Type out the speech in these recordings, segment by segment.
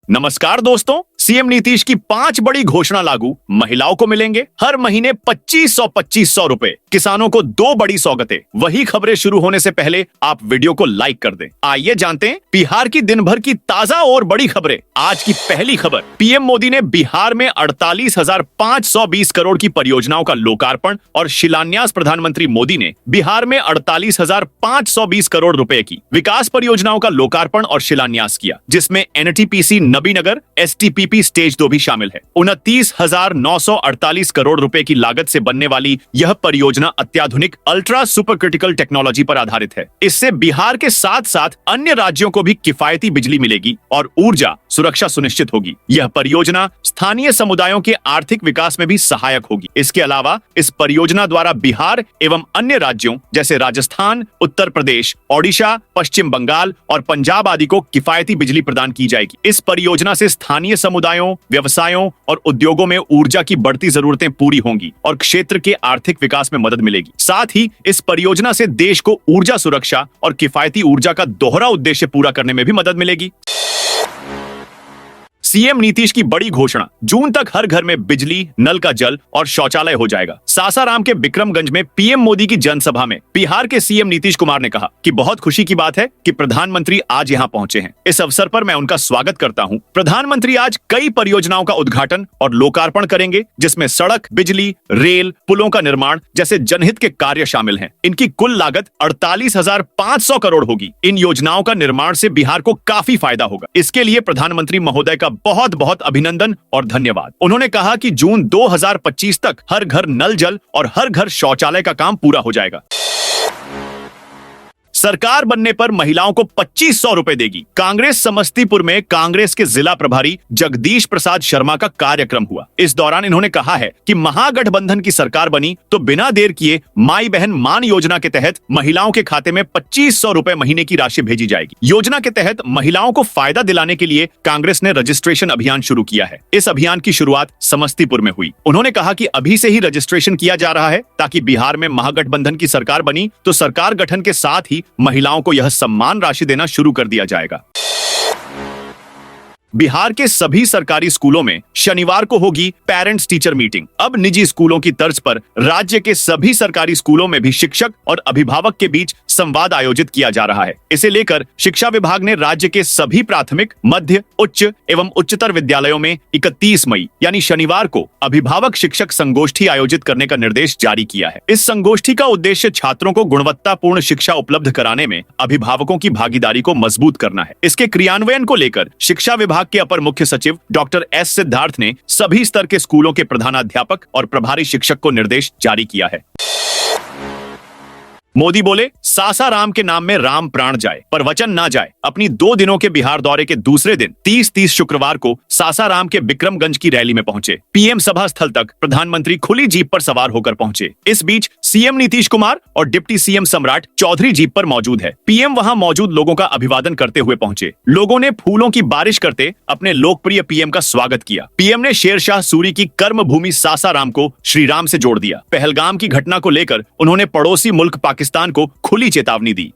नमस्कार दोस्तों, सीएम नीतीश की 5 बड़ी घोषणा लागू। महिलाओं को मिलेंगे हर महीने 2500 रुपए। किसानों को 2 बड़ी सौगातें। वही खबरें शुरू होने से पहले आप वीडियो को लाइक कर दें। आइए जानते हैं बिहार की दिन भर की ताजा और बड़ी खबरें। आज की पहली खबर, पीएम मोदी ने बिहार में 48,520 करोड़ की परियोजनाओं का लोकार्पण और शिलान्यास। प्रधानमंत्री मोदी ने बिहार में 48,520 करोड़ रुपए की विकास परियोजनाओं का लोकार्पण और शिलान्यास किया, जिसमें एनटीपीसी नबीनगर, एसटीपीपी स्टेज 2 भी शामिल है। 29,948 करोड़ रुपए की लागत से बनने वाली यह परियोजना अत्याधुनिक अल्ट्रा सुपर क्रिटिकल टेक्नोलॉजी पर आधारित है। इससे बिहार के साथ साथ अन्य राज्यों को भी किफायती बिजली मिलेगी और ऊर्जा सुरक्षा सुनिश्चित होगी। यह परियोजना स्थानीय समुदायों के आर्थिक विकास में भी सहायक होगी। इसके अलावा इस परियोजना द्वारा बिहार एवं अन्य राज्यों जैसे राजस्थान, उत्तर प्रदेश, ओडिशा, पश्चिम बंगाल और पंजाब आदि को किफायती बिजली प्रदान की जाएगी। इस परियोजना से स्थानीय समुदायों, व्यवसायों और उद्योगों में ऊर्जा की बढ़ती जरूरतें पूरी होंगी और क्षेत्र के आर्थिक विकास में मदद मिलेगी। साथ ही इस परियोजना से देश को ऊर्जा सुरक्षा और किफायती ऊर्जा का दोहरा उद्देश्य पूरा करने में भी मदद मिलेगी। सीएम नीतीश की बड़ी घोषणा, जून तक हर घर में बिजली, नल का जल और शौचालय हो जाएगा। सासाराम के बिक्रमगंज में पीएम मोदी की जनसभा में बिहार के सीएम नीतीश कुमार ने कहा कि बहुत खुशी की बात है कि प्रधानमंत्री आज यहां पहुंचे हैं। इस अवसर पर मैं उनका स्वागत करता हूं। प्रधानमंत्री आज कई परियोजनाओं का उद्घाटन और लोकार्पण करेंगे, जिसमें सड़क, बिजली, रेल, पुलों का निर्माण जैसे जनहित के कार्य शामिल हैं। इनकी कुल लागत 48,500 करोड़ होगी। इन योजनाओं का निर्माण से बिहार को काफी फायदा होगा। इसके लिए प्रधानमंत्री महोदय का बहुत बहुत अभिनंदन और धन्यवाद। उन्होंने कहा कि जून 2025 तक हर घर नल जल और हर घर शौचालय का काम पूरा हो जाएगा। सरकार बनने पर महिलाओं को 2500 रुपए देगी। कांग्रेस समस्तीपुर में कांग्रेस के जिला प्रभारी जगदीश प्रसाद शर्मा का कार्यक्रम हुआ। इस दौरान इन्होंने कहा है कि महागठबंधन की सरकार बनी तो बिना देर किए माई बहन मान योजना के तहत महिलाओं के खाते में 2500 रुपए महीने की राशि भेजी जाएगी। योजना के तहत महिलाओं को फायदा दिलाने के लिए कांग्रेस ने रजिस्ट्रेशन अभियान शुरू किया है। इस अभियान की शुरुआत समस्तीपुर में हुई। उन्होंने कहा कि अभी से ही रजिस्ट्रेशन किया जा रहा है ताकि बिहार में महागठबंधन की सरकार बनी तो सरकार गठन के साथ ही महिलाओं को यह सम्मान राशि देना शुरू कर दिया जाएगा। बिहार के सभी सरकारी स्कूलों में शनिवार को होगी पेरेंट्स टीचर मीटिंग। अब निजी स्कूलों की तर्ज पर राज्य के सभी सरकारी स्कूलों में भी शिक्षक और अभिभावक के बीच संवाद आयोजित किया जा रहा है। इसे लेकर शिक्षा विभाग ने राज्य के सभी प्राथमिक, मध्य, उच्च एवं उच्चतर विद्यालयों में 31 मई यानी शनिवार को अभिभावक शिक्षक संगोष्ठी आयोजित करने का निर्देश जारी किया है। इस संगोष्ठी का उद्देश्य छात्रों को गुणवत्तापूर्ण शिक्षा उपलब्ध कराने में अभिभावकों की भागीदारी को मजबूत करना है। इसके क्रियान्वयन को लेकर शिक्षा विभाग के अपर मुख्य सचिव डॉक्टर एस सिद्धार्थ ने सभी स्तर के स्कूलों के प्रधानाध्यापक और प्रभारी शिक्षक को निर्देश जारी किया है। मोदी बोले, सासाराम के नाम में राम प्राण जाए पर वचन ना जाए। अपनी 2 दिनों के बिहार दौरे के दूसरे दिन 30 शुक्रवार को सासाराम के बिक्रमगंज की रैली में पहुंचे। पीएम सभा स्थल तक प्रधानमंत्री खुली जीप पर सवार होकर पहुंचे। इस बीच सीएम नीतीश कुमार और डिप्टी सीएम सम्राट चौधरी जीप पर मौजूद है। पीएम वहां मौजूद लोगों का अभिवादन करते हुए पहुंचे। लोगों ने फूलों की बारिश करते अपने लोकप्रिय पीएम का स्वागत किया। पीएम ने शेरशाह सूरी की कर्म भूमि सासाराम को श्री राम से जोड़ दिया। पहलगाम की घटना को लेकर उन्होंने पड़ोसी मुल्क पाकिस्तान को खुली चेतावनी दी।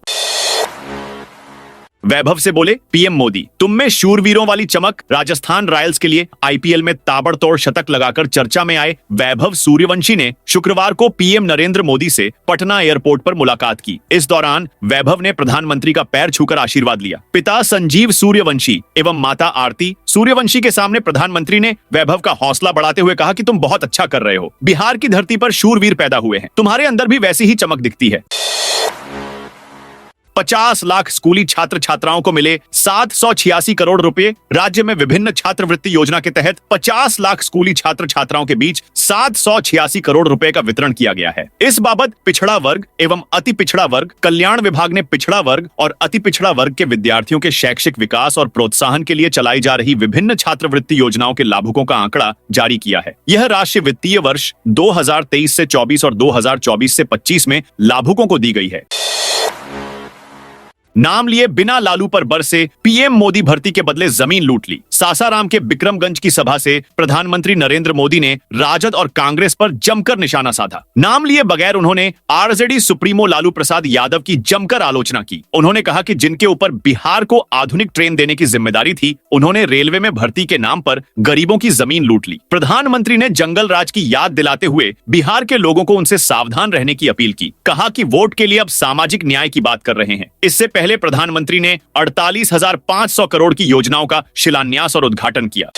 वैभव से बोले पीएम मोदी, तुम में शूरवीरों वाली चमक। राजस्थान रॉयल्स के लिए आईपीएल में ताबड़तोड़ शतक लगाकर चर्चा में आए वैभव सूर्यवंशी ने शुक्रवार को पीएम नरेंद्र मोदी से पटना एयरपोर्ट पर मुलाकात की। इस दौरान वैभव ने प्रधानमंत्री का पैर छूकर आशीर्वाद लिया। पिता संजीव सूर्यवंशी एवं माता आरती सूर्यवंशी के सामने प्रधानमंत्री ने वैभव का हौसला बढ़ाते हुए कहा कि तुम बहुत अच्छा कर रहे हो। बिहार की धरती पर शूरवीर पैदा हुए हैं, तुम्हारे अंदर भी वैसी ही चमक दिखती है। 50 लाख स्कूली छात्र छात्राओं को मिले 786 करोड़ रुपए। राज्य में विभिन्न छात्रवृत्ति योजना के तहत 50 लाख स्कूली छात्र छात्राओं के बीच 786 करोड़ रुपए का वितरण किया गया है। इस बाबत पिछड़ा वर्ग एवं अति पिछड़ा वर्ग कल्याण विभाग ने पिछड़ा वर्ग और अति पिछड़ा वर्ग के विद्यार्थियों के शैक्षिक विकास और प्रोत्साहन के लिए चलाई जा रही विभिन्न छात्रवृत्ति योजनाओं के लाभुकों का आंकड़ा जारी किया है। यह राशि वित्तीय वर्ष 2023 से 24 और 2024 से 25 में लाभुकों को दी गई है। नाम लिए बिना लालू पर बरसे पीएम मोदी भर्ती के बदले जमीन लूट ली। सासाराम के बिक्रमगंज की सभा से प्रधानमंत्री नरेंद्र मोदी ने राजद और कांग्रेस पर जमकर निशाना साधा। नाम लिए बगैर उन्होंने आरजेडी सुप्रीमो लालू प्रसाद यादव की जमकर आलोचना की। उन्होंने कहा कि जिनके ऊपर बिहार को आधुनिक ट्रेन देने की जिम्मेदारी थी, उन्होंने रेलवे में भर्ती के नाम पर गरीबों की जमीन लूट ली। प्रधानमंत्री ने जंगल राज की याद दिलाते हुए बिहार के लोगों को उनसे सावधान रहने की अपील की। कहा कि वोट के लिए अब सामाजिक न्याय की बात कर रहे हैं। इससे पहले प्रधानमंत्री ने 48,500 करोड़ की योजनाओं का शिलान्यास और उद्घाटन किया।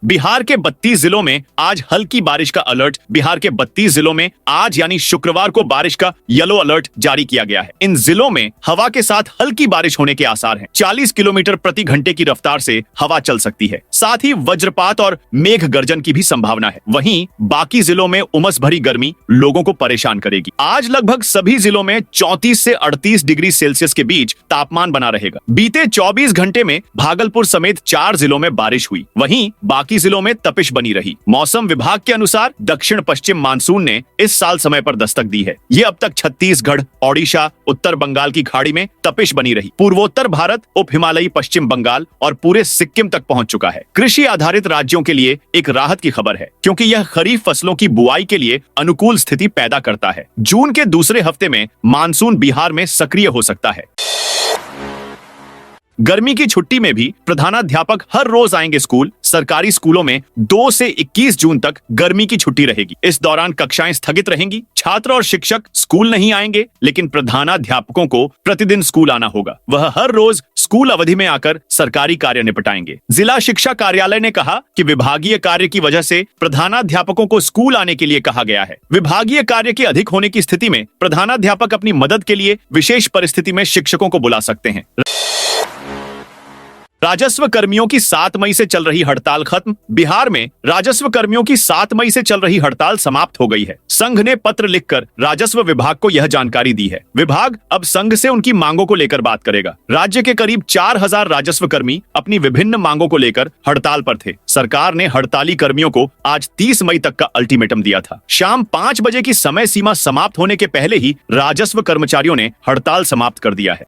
बिहार के 32 जिलों में आज हल्की बारिश का अलर्ट। बिहार के 32 जिलों में आज यानी शुक्रवार को बारिश का येलो अलर्ट जारी किया गया है। इन जिलों में हवा के साथ हल्की बारिश होने के आसार हैं। 40 किलोमीटर प्रति घंटे की रफ्तार से हवा चल सकती है। साथ ही वज्रपात और मेघ गर्जन की भी संभावना है। वहीं बाकी जिलों में उमस भरी गर्मी लोगों को परेशान करेगी। आज लगभग सभी जिलों में 34 से 38 डिग्री सेल्सियस के बीच तापमान बना रहेगा। बीते 24 घंटे में भागलपुर समेत 4 जिलों में बारिश हुई। वहीं बाकी जिलों में तपिश बनी रही। मौसम विभाग के अनुसार दक्षिण पश्चिम मानसून ने इस साल समय पर दस्तक दी है। ये अब तक छत्तीसगढ़, ओडिशा, उत्तर बंगाल की खाड़ी में तपिश बनी रही। पूर्वोत्तर भारत, उप हिमालयी पश्चिम बंगाल और पूरे सिक्किम तक पहुंच चुका है। कृषि आधारित राज्यों के लिए एक राहत की खबर है, क्योंकि यह खरीफ फसलों की बुआई के लिए अनुकूल स्थिति पैदा करता है। जून के दूसरे हफ्ते में मानसून बिहार में सक्रिय हो सकता है। गर्मी की छुट्टी में भी प्रधानाध्यापक हर रोज आएंगे स्कूल। सरकारी स्कूलों में 2 से 21 जून तक गर्मी की छुट्टी रहेगी। इस दौरान कक्षाएं स्थगित रहेंगी। छात्र और शिक्षक स्कूल नहीं आएंगे, लेकिन प्रधानाध्यापकों को प्रतिदिन स्कूल आना होगा। वह हर रोज स्कूल अवधि में आकर सरकारी कार्य निपटाएंगे। जिला शिक्षा कार्यालय ने कहा कि विभागीय कार्य की वजह से प्रधानाध्यापकों को स्कूल आने के लिए कहा गया है। विभागीय कार्य के अधिक होने की स्थिति में प्रधानाध्यापक अपनी मदद के लिए विशेष परिस्थिति में शिक्षकों को बुला सकते हैं। राजस्व कर्मियों की 7 मई से चल रही हड़ताल खत्म। बिहार में राजस्व कर्मियों की 7 मई से चल रही हड़ताल समाप्त हो गई है। संघ ने पत्र लिखकर राजस्व विभाग को यह जानकारी दी है। विभाग अब संघ से उनकी मांगों को लेकर बात करेगा। राज्य के करीब 4000 राजस्व कर्मी अपनी विभिन्न मांगों को लेकर हड़ताल पर थे। सरकार ने हड़ताली कर्मियों को आज 30 मई तक का अल्टीमेटम दिया था। शाम 5 बजे की समय सीमा समाप्त होने के पहले ही राजस्व कर्मचारियों ने हड़ताल समाप्त कर दिया है।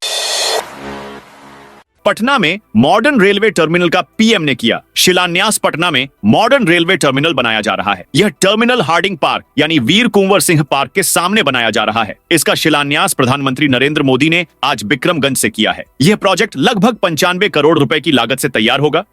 पटना में मॉडर्न रेलवे टर्मिनल का पीएम ने किया शिलान्यास। पटना में मॉडर्न रेलवे टर्मिनल बनाया जा रहा है। यह टर्मिनल हार्डिंग पार्क यानी वीर कुंवर सिंह पार्क के सामने बनाया जा रहा है। इसका शिलान्यास प्रधानमंत्री नरेंद्र मोदी ने आज बिक्रमगंज से किया है। यह प्रोजेक्ट लगभग 95 करोड़ रुपए की लागत से तैयार होगा।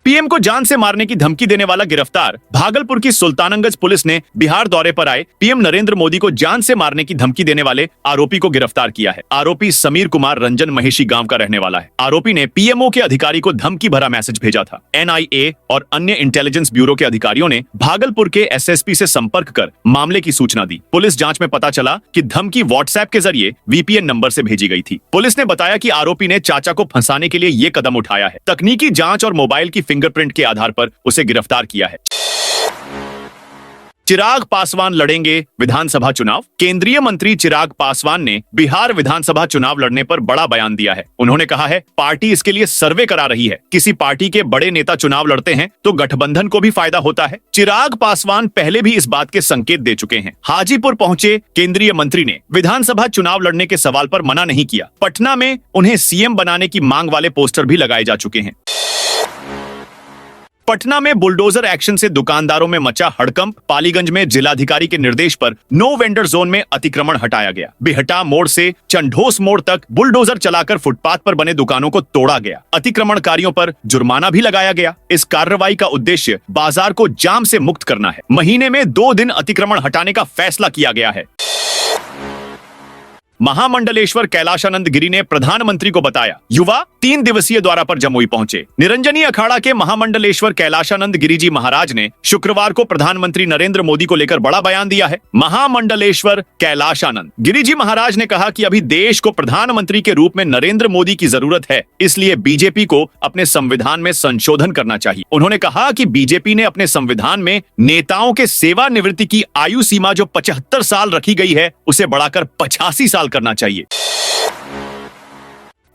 पीएम को जान से मारने की धमकी देने वाला गिरफ्तार। भागलपुर की सुल्तानगंज पुलिस ने बिहार दौरे पर आए पीएम नरेंद्र मोदी को जान से मारने की धमकी देने वाले आरोपी को गिरफ्तार किया है। आरोपी समीर कुमार रंजन महेशी गांव का रहने वाला है। आरोपी ने पीएमओ के अधिकारी को धमकी भरा मैसेज भेजा था। एनआईए और अन्य इंटेलिजेंस ब्यूरो के अधिकारियों ने भागलपुर के एसएसपी से संपर्क कर मामले की सूचना दी। पुलिस जांच में पता चला कि धमकी व्हाट्सएप के जरिए वीपीएन नंबर से भेजी गई थी। पुलिस ने बताया कि आरोपी ने चाचा को फंसाने के लिए ये कदम उठाया है। तकनीकी जांच और मोबाइल की फिंगरप्रिंट के आधार पर उसे गिरफ्तार किया है। चिराग पासवान लड़ेंगे विधानसभा चुनाव। केंद्रीय मंत्री चिराग पासवान ने बिहार विधानसभा चुनाव लड़ने पर बड़ा बयान दिया है। उन्होंने कहा है, पार्टी इसके लिए सर्वे करा रही है। किसी पार्टी के बड़े नेता चुनाव लड़ते हैं तो गठबंधन को भी फायदा होता है। चिराग पासवान पहले भी इस बात के संकेत दे चुके हैं। हाजीपुर पहुंचे केंद्रीय मंत्री ने विधानसभा चुनाव लड़ने के सवाल पर मना नहीं किया। पटना में उन्हें सीएम बनाने की मांग वाले पोस्टर भी लगाए जा चुके हैं। पटना में बुलडोजर एक्शन से दुकानदारों में मचा हड़कंप। पालीगंज में जिलाधिकारी के निर्देश पर नो वेंडर जोन में अतिक्रमण हटाया गया। बिहटा मोड़ से चंढोस मोड़ तक बुलडोजर चलाकर फुटपाथ पर बने दुकानों को तोड़ा गया। अतिक्रमणकारियों पर जुर्माना भी लगाया गया। इस कार्रवाई का उद्देश्य बाजार को जाम से मुक्त करना है। महीने में 2 दिन अतिक्रमण हटाने का फैसला किया गया है। महामंडलेश्वर कैलाशानंद गिरी ने प्रधानमंत्री को बताया। युवा 3 दिवसीय दौरा पर जमुई पहुंचे। निरंजनी अखाड़ा के महामंडलेश्वर कैलाशानंद गिरी जी महाराज ने शुक्रवार को प्रधानमंत्री नरेंद्र मोदी को लेकर बड़ा बयान दिया है। महामंडलेश्वर कैलाशानंद गिरी जी महाराज ने कहा कि अभी देश को प्रधानमंत्री के रूप में नरेंद्र मोदी की जरूरत है, इसलिए बीजेपी को अपने संविधान में संशोधन करना चाहिए। उन्होंने कहा कि बीजेपी ने अपने संविधान में नेताओं के सेवानिवृत्ति की आयु सीमा जो 75 साल रखी गई है, उसे बढ़ाकर 85 साल करना चाहिए।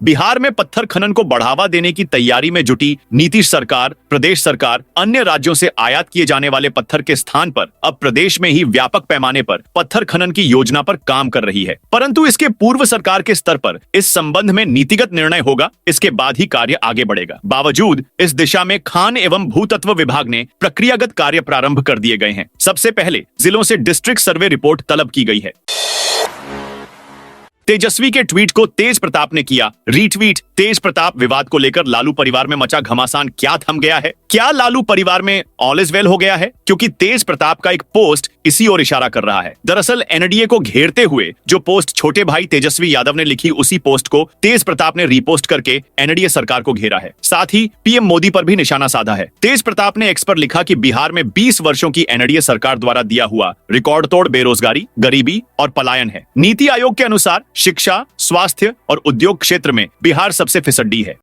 बिहार में पत्थर खनन को बढ़ावा देने की तैयारी में जुटी नीतीश सरकार, प्रदेश सरकार अन्य राज्यों से आयात किए जाने वाले पत्थर के स्थान पर अब प्रदेश में ही व्यापक पैमाने पर पत्थर खनन की योजना पर काम कर रही है। परंतु इसके पूर्व सरकार के स्तर पर इस संबंध में नीतिगत निर्णय होगा, इसके बाद ही कार्य आगे बढ़ेगा। बावजूद इस दिशा में खान एवं भूतत्व विभाग ने प्रक्रियागत कार्य प्रारंभ कर दिए गए हैं। सबसे पहले जिलों से डिस्ट्रिक्ट सर्वे रिपोर्ट तलब की गई है। तेजस्वी के ट्वीट को तेज प्रताप ने किया रीट्वीट। तेज प्रताप विवाद को लेकर लालू परिवार में मचा घमासान क्या थम गया है? क्या लालू परिवार में ऑल इज वेल हो गया है? क्योंकि तेज प्रताप का एक पोस्ट इसी ओर इशारा कर रहा है। दरअसल एनडीए को घेरते हुए जो पोस्ट छोटे भाई तेजस्वी यादव ने लिखी, उसी पोस्ट को तेज प्रताप ने रीपोस्ट करके एनडीए सरकार को घेरा है। साथ ही पीएम मोदी पर भी निशाना साधा है। तेज प्रताप ने एक्स पर लिखा कि बिहार में 20 वर्षों की एनडीए सरकार द्वारा दिया हुआ रिकॉर्ड तोड़ बेरोजगारी, गरीबी और पलायन है। नीति आयोग के अनुसार शिक्षा, स्वास्थ्य और उद्योग क्षेत्र में बिहार सबसे फिसड्डी है।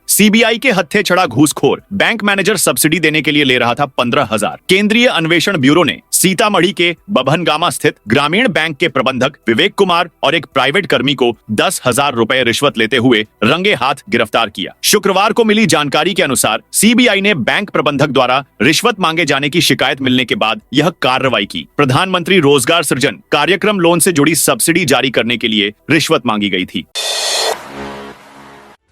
सीबीआई के हत्थे चढ़ा घूसखोर बैंक मैनेजर सब्सिडी देने के लिए ले रहा था 15,000। केंद्रीय अन्वेषण ब्यूरो ने सीतामढ़ी के बभनगामा स्थित ग्रामीण बैंक के प्रबंधक विवेक कुमार और एक प्राइवेट कर्मी को 10,000 रुपए रिश्वत लेते हुए रंगे हाथ गिरफ्तार किया। शुक्रवार को मिली जानकारी के अनुसार सीबीआई ने बैंक प्रबंधक द्वारा रिश्वत मांगे जाने की शिकायत मिलने के बाद यह कार्रवाई की। प्रधानमंत्री रोजगार सृजन कार्यक्रम लोन से जुड़ी सब्सिडी जारी करने के लिए रिश्वत मांगी गई थी।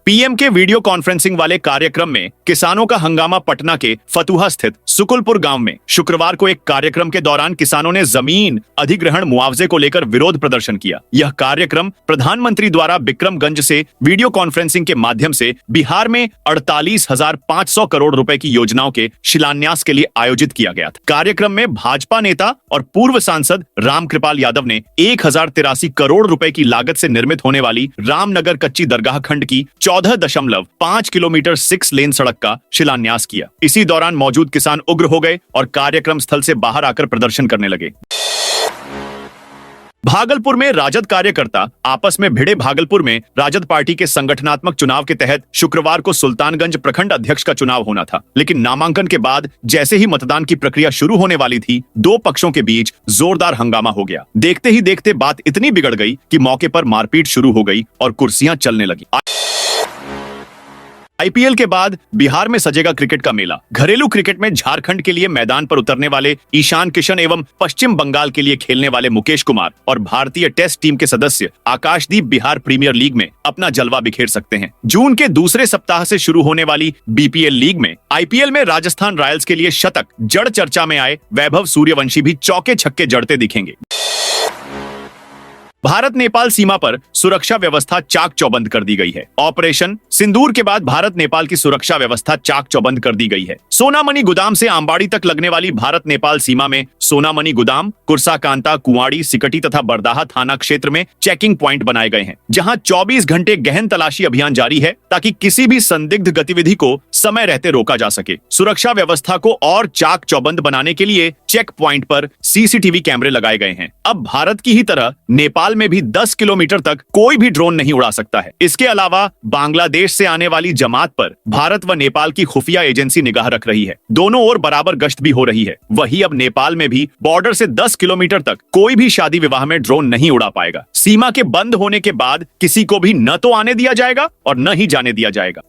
पीएम के वीडियो कॉन्फ्रेंसिंग वाले कार्यक्रम में किसानों का हंगामा। पटना के फतुहा स्थित सुकुलपुर गांव में शुक्रवार को एक कार्यक्रम के दौरान किसानों ने जमीन अधिग्रहण मुआवजे को लेकर विरोध प्रदर्शन किया। यह कार्यक्रम प्रधानमंत्री द्वारा बिक्रमगंज से वीडियो कॉन्फ्रेंसिंग के माध्यम से बिहार में 48,500 करोड़ रुपए की योजनाओं के शिलान्यास के लिए आयोजित किया गया था। कार्यक्रम में भाजपा नेता और पूर्व सांसद रामकृपाल यादव ने 1,083 करोड़ रुपए की लागत से निर्मित होने वाली रामनगर कच्ची दरगाह खंड की 14.5 किलोमीटर 6 लेन सड़क का शिलान्यास किया। इसी दौरान मौजूद किसान उग्र हो गए और कार्यक्रम स्थल से बाहर आकर प्रदर्शन करने लगे। भागलपुर में राजद कार्यकर्ता आपस में भिड़े। भागलपुर में राजद पार्टी के संगठनात्मक चुनाव के तहत शुक्रवार को सुल्तानगंज प्रखंड अध्यक्ष का चुनाव होना था, लेकिन नामांकन के बाद जैसे ही मतदान की प्रक्रिया शुरू होने वाली थी, दो पक्षों के बीच जोरदार हंगामा हो गया। देखते ही देखते बात इतनी बिगड़ गई कि मौके पर मारपीट शुरू हो गई और कुर्सियां चलने लगी। आईपीएल के बाद बिहार में सजेगा क्रिकेट का मेला। घरेलू क्रिकेट में झारखंड के लिए मैदान पर उतरने वाले ईशान किशन एवं पश्चिम बंगाल के लिए खेलने वाले मुकेश कुमार और भारतीय टेस्ट टीम के सदस्य आकाशदीप बिहार प्रीमियर लीग में अपना जलवा बिखेर सकते हैं। जून के दूसरे सप्ताह से शुरू होने वाली बीपीएल लीग में आईपीएल में राजस्थान रॉयल्स के लिए शतक जड़ चर्चा में आए वैभव सूर्यवंशी भी चौके छक्के जड़ते दिखेंगे। भारत नेपाल सीमा पर सुरक्षा व्यवस्था चाक चौबंद कर दी गई है। ऑपरेशन सिंदूर के बाद भारत नेपाल की सुरक्षा व्यवस्था चाक चौबंद कर दी गई है। सोनामणि गुदाम से आंबाड़ी तक लगने वाली भारत नेपाल सीमा में सोनामणि गुदाम, कुर्साकांता, कुंवाड़ी, सिकटी तथा बरदाहा थाना क्षेत्र में चेकिंग प्वाइंट बनाए गए हैं, जहां 24 घंटे गहन तलाशी अभियान जारी है ताकि किसी भी संदिग्ध गतिविधि को समय रहते रोका जा सके। सुरक्षा व्यवस्था को और चाक चौबंद बनाने के लिए चेक प्वाइंट पर सीसीटीवी कैमरे लगाए गए हैं। अब भारत की ही तरह नेपाल में भी 10 किलोमीटर तक कोई भी ड्रोन नहीं उड़ा सकता है। इसके अलावा बांग्लादेश से आने वाली जमात पर भारत व नेपाल की खुफिया एजेंसी निगाह रख रही है। दोनों ओर बराबर गश्त भी हो रही है। वही अब नेपाल में भी बॉर्डर से 10 किलोमीटर तक कोई भी शादी विवाह में ड्रोन नहीं उड़ा पाएगा। सीमा के बंद होने के बाद किसी को भी न तो आने दिया जाएगा और न ही जाने दिया जाएगा।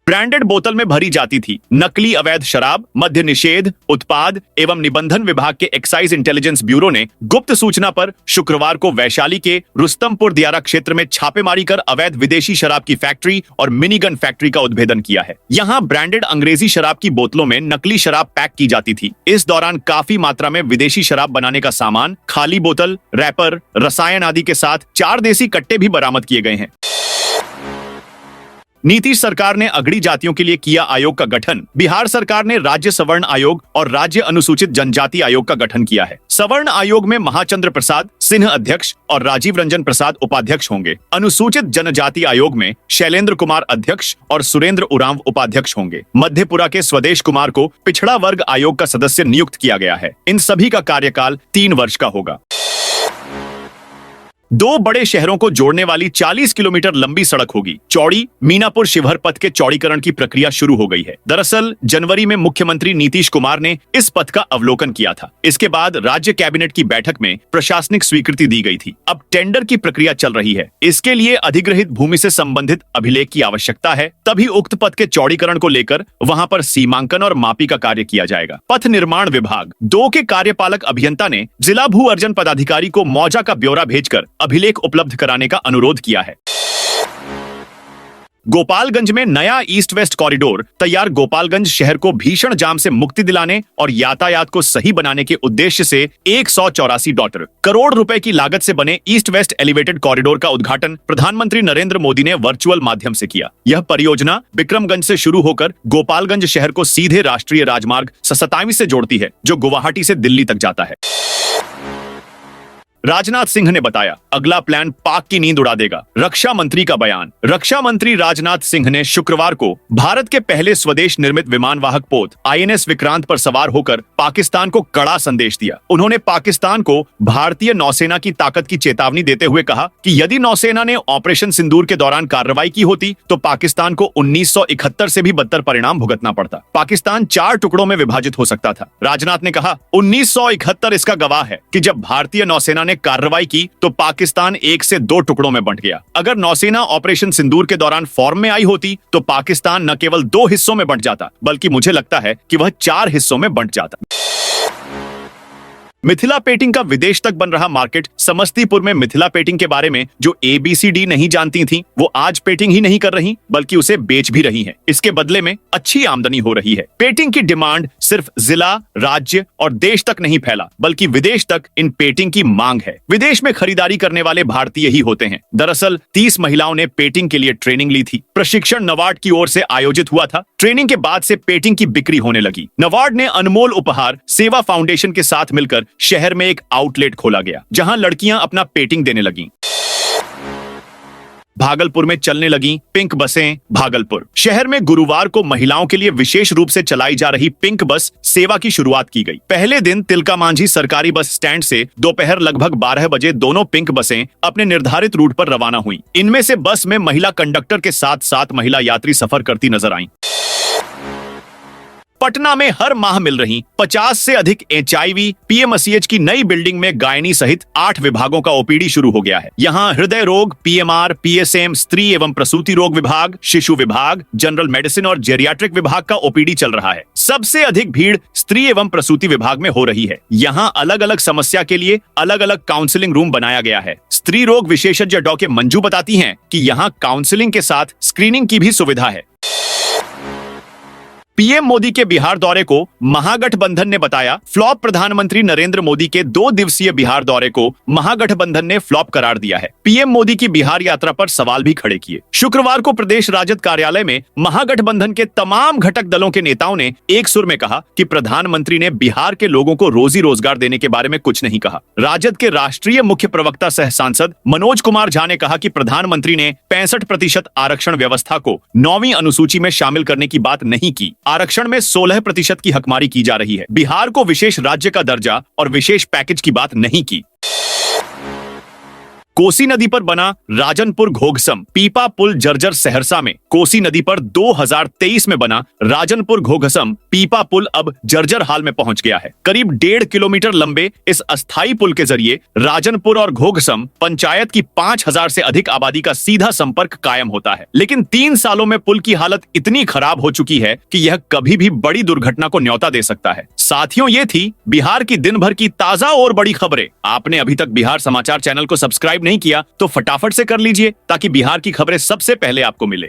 ब्रांडेड बोतल में भरी जाती थी नकली अवैध शराब। मद्य निषेध, उत्पाद एवं निबंधन विभाग के एक्साइज इंटेलिजेंस ब्यूरो ने गुप्त सूचना पर शुक्रवार को वैशाली के रुस्तमपुर दियारा क्षेत्र में छापेमारी कर अवैध विदेशी शराब की फैक्ट्री और मिनी गन फैक्ट्री का उद्भेदन किया है। यहां ब्रांडेड अंग्रेजी शराब की बोतलों में नकली शराब पैक की जाती थी। इस दौरान काफी मात्रा में विदेशी शराब बनाने का सामान, खाली बोतल, रैपर, रसायन आदि के साथ 4 देसी कट्टे भी बरामद किए गए हैं। नीतीश सरकार ने अगड़ी जातियों के लिए किया आयोग का गठन। बिहार सरकार ने राज्य सवर्ण आयोग और राज्य अनुसूचित जनजाति आयोग का गठन किया है। सवर्ण आयोग में महाचंद्र प्रसाद सिंह अध्यक्ष और राजीव रंजन प्रसाद उपाध्यक्ष होंगे। अनुसूचित जनजाति आयोग में शैलेंद्र कुमार अध्यक्ष और सुरेंद्र उरांव उपाध्यक्ष होंगे। मध्यपुरा के स्वदेश कुमार को पिछड़ा वर्ग आयोग का सदस्य नियुक्त किया गया है। इन सभी का कार्यकाल 3 वर्ष का होगा। दो बड़े शहरों को जोड़ने वाली 40 किलोमीटर लंबी सड़क होगी। चौड़ी मीनापुर शिवहर पथ के चौड़ीकरण की प्रक्रिया शुरू हो गई है। दरअसल जनवरी में मुख्यमंत्री नीतीश कुमार ने इस पथ का अवलोकन किया था। इसके बाद राज्य कैबिनेट की बैठक में प्रशासनिक स्वीकृति दी गई थी। अब टेंडर की प्रक्रिया चल रही है। इसके लिए अधिग्रहित भूमि से संबंधित अभिलेख की आवश्यकता है, तभी उक्त पथ के चौड़ीकरण को लेकर वहां पर सीमांकन और मापी का कार्य किया जाएगा। पथ निर्माण विभाग 2 के कार्यपालक अभियंता ने जिला भू अर्जन पदाधिकारी को मौजा का ब्यौरा भेजकर अभिलेख उपलब्ध कराने का अनुरोध किया है। गोपालगंज में नया ईस्ट वेस्ट कॉरिडोर तैयार। गोपालगंज शहर को भीषण जाम से मुक्ति दिलाने और यातायात को सही बनाने के उद्देश्य से 184 करोड़ रुपए की लागत से बने ईस्ट वेस्ट एलिवेटेड कॉरिडोर का उद्घाटन प्रधानमंत्री नरेंद्र मोदी ने वर्चुअल माध्यम से किया। यह परियोजना विक्रमगंज से शुरू होकर गोपालगंज शहर को सीधे राष्ट्रीय राजमार्ग 27 से जोड़ती है, जो गुवाहाटी से दिल्ली तक जाता है। राजनाथ सिंह ने बताया, अगला प्लान पाक की नींद उड़ा देगा। रक्षा मंत्री का बयान। रक्षा मंत्री राजनाथ सिंह ने शुक्रवार को भारत के पहले स्वदेश निर्मित विमान वाहक पोत INS विक्रांत पर सवार होकर पाकिस्तान को कड़ा संदेश दिया। उन्होंने पाकिस्तान को भारतीय नौसेना की ताकत की चेतावनी देते हुए कहा कि यदि नौसेना ने ऑपरेशन सिंदूर के दौरान कार्रवाई की होती तो पाकिस्तान को 1971 से भी बदतर परिणाम भुगतना पड़ता। पाकिस्तान 4 टुकड़ों में विभाजित हो सकता था। राजनाथ ने कहा, 1971 इसका गवाह है कि जब भारतीय नौसेना ने कार्रवाई की तो पाकिस्तान 1 से 2 टुकड़ों में बंट गया। अगर नौसेना ऑपरेशन सिंदूर के दौरान फॉर्म में आई होती तो पाकिस्तान न केवल 2 हिस्सों में बंट जाता, बल्कि मुझे लगता है कि वह 4 हिस्सों में बंट जाता। मिथिला पेंटिंग का विदेश तक बन रहा मार्केट। समस्तीपुर में मिथिला पेंटिंग के बारे में जो ABCD नहीं जानती थी, वो आज पेंटिंग ही नहीं कर रही बल्कि उसे बेच भी रही हैं। इसके बदले में अच्छी आमदनी हो रही है। पेंटिंग की डिमांड सिर्फ जिला, राज्य और देश तक नहीं फैला, बल्कि विदेश तक इन पेंटिंग की मांग है। विदेश में खरीदारी करने वाले भारतीय ही होते हैं। दरअसल 30 महिलाओं ने पेंटिंग के लिए ट्रेनिंग ली थी। प्रशिक्षण नवार्ड की ओर से आयोजित हुआ था। ट्रेनिंग के बाद से पेंटिंग की बिक्री होने लगी। नवार्ड ने अनमोल उपहार सेवा फाउंडेशन के साथ मिलकर शहर में एक आउटलेट खोला गया, जहां लड़कियां अपना पेंटिंग देने लगीं। भागलपुर में चलने लगी पिंक बसें। भागलपुर शहर में गुरुवार को महिलाओं के लिए विशेष रूप से चलाई जा रही पिंक बस सेवा की शुरुआत की गई। पहले दिन तिलका मांझी सरकारी बस स्टैंड से दोपहर लगभग 12 बजे दोनों पिंक बसें अपने निर्धारित रूट पर रवाना हुई। इनमें से बस में महिला कंडक्टर के साथ साथ महिला यात्री सफर करती नजर आईं। पटना में हर माह मिल रही 50 से अधिक HIV PMCH की नई बिल्डिंग में गायनी सहित 8 विभागों का OPD शुरू हो गया है। यहाँ हृदय रोग, PMR, PSM, स्त्री एवं प्रसूति रोग विभाग, शिशु विभाग, जनरल मेडिसिन और जेरियाट्रिक विभाग का OPD चल रहा है। सबसे अधिक भीड़ स्त्री एवं प्रसूति विभाग में हो रही है। यहाँ अलग अलग समस्या के लिए अलग अलग काउंसलिंग रूम बनाया गया है। स्त्री रोग विशेषज्ञ डॉ मंजू बताती हैं कि यहाँ काउंसलिंग के साथ स्क्रीनिंग की भी सुविधा है। PM मोदी के बिहार दौरे को महागठबंधन ने बताया फ्लॉप। प्रधानमंत्री नरेंद्र मोदी के 2 दिवसीय बिहार दौरे को महागठबंधन ने फ्लॉप करार दिया है। PM मोदी की बिहार यात्रा पर सवाल भी खड़े किए। शुक्रवार को प्रदेश राजद कार्यालय में महागठबंधन के तमाम घटक दलों के नेताओं ने एक सुर में कहा कि प्रधानमंत्री ने बिहार के लोगों को रोजी रोजगार देने के बारे में कुछ नहीं कहा। राजद के राष्ट्रीय मुख्य प्रवक्ता सह सांसद मनोज कुमार झा ने कहा कि प्रधानमंत्री ने 65% आरक्षण व्यवस्था को 9वीं अनुसूची में शामिल करने की बात नहीं की। आरक्षण में 16% की हकमारी की जा रही है। बिहार को विशेष राज्य का दर्जा और विशेष पैकेज की बात नहीं की। कोसी नदी पर बना राजनपुर घोघसम पीपा पुल जर्जर। सहरसा में कोसी नदी पर 2023 में बना राजनपुर घोघसम पीपा पुल अब जर्जर हाल में पहुंच गया है। करीब 1.5 किलोमीटर लंबे इस अस्थायी पुल के जरिए राजनपुर और घोघसम पंचायत की 5000 से अधिक आबादी का सीधा संपर्क कायम होता है। लेकिन 3 सालों में पुल की हालत इतनी खराब हो चुकी है कि यह कभी भी बड़ी दुर्घटना को न्योता दे सकता है। साथियों, ये थी बिहार की दिन भर की ताजा और बड़ी खबरें। आपने अभी तक बिहार समाचार चैनल को सब्सक्राइब नहीं किया तो फटाफट से कर लीजिए, ताकि बिहार की खबरें सबसे पहले आपको मिले।